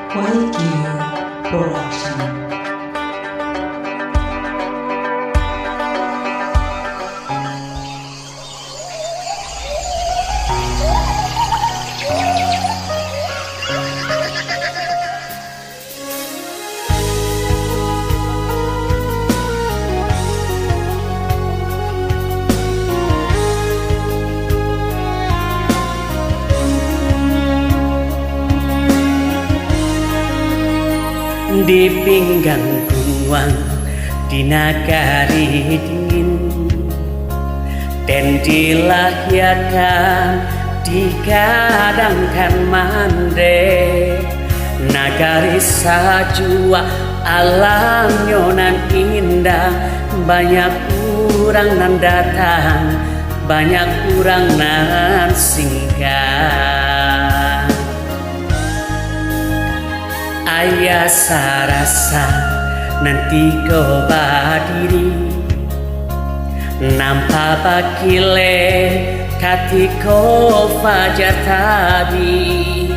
YQ Production. Di pinggang guang di nagari dingin, dan dilahirkan digadangkan mande nagari sajua alamnya nan indah. Banyak orang nan datang, banyak orang nan singgah. Ayah sarasa nanti kau berdiri, nampak bakile katiko fajar tadi.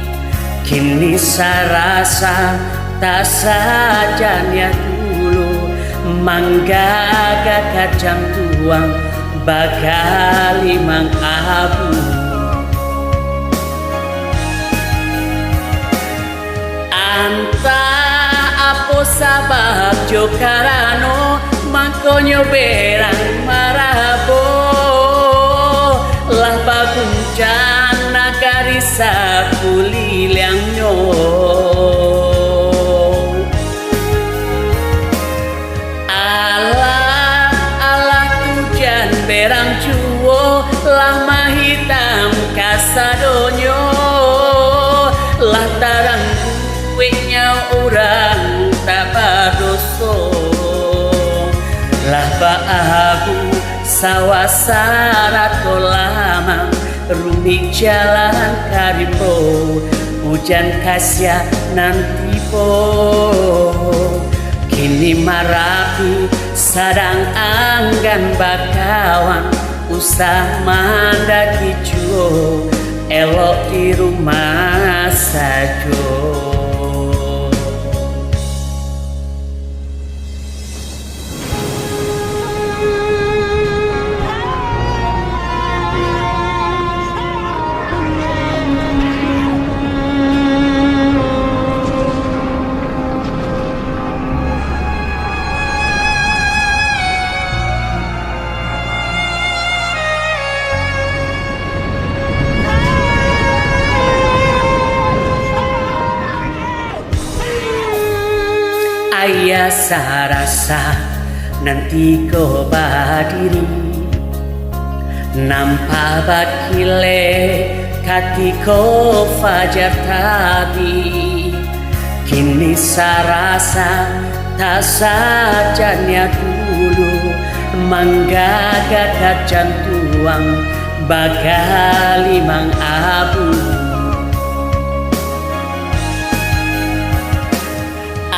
Kini sarasa tak sajanya dulu, manggaga kacang tuang bakali mang abu. Anta apa sabab jo karano mangkonyo berang marabo lah baguncang nagari sapuliliangnya. Allah Allah tujan berang juwo lah mahitam kasadonyo lah tarang orang tak berdosa lah baabu sawasara lama rumik jalan karimbo hujan kasya nanti po. Kini marapi sadang anggan bakawan usah mandaki juo elok di rumah sajo. Ayah sarasa nanti kau berdiri, nampak bakile katiko fajar tadi. Kini sarasa tak sajanya dulu, manggaga kacang tuang bakali mang abu.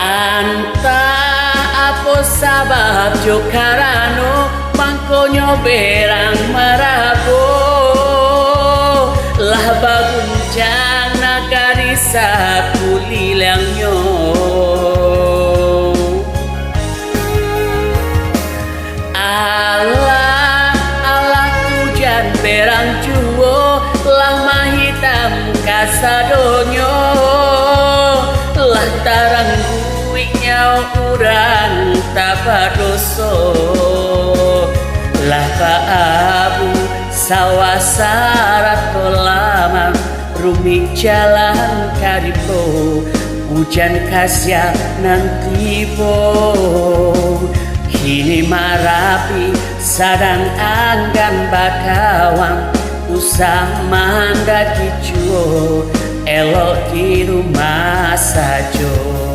Anta apa sabab jo karano mangkonyo berang marabo lah baguncang nagari sapuliliangnya. Allah Allah tujan berang juwo lah mahitam kasadonyo lah tarang orang tak berdosa lah baabu sawasara lama rumik jalan karibo hujan kasya nanti po. Kini marapi sadang anggan bakawan usah mandaki juo elok di rumah sajo.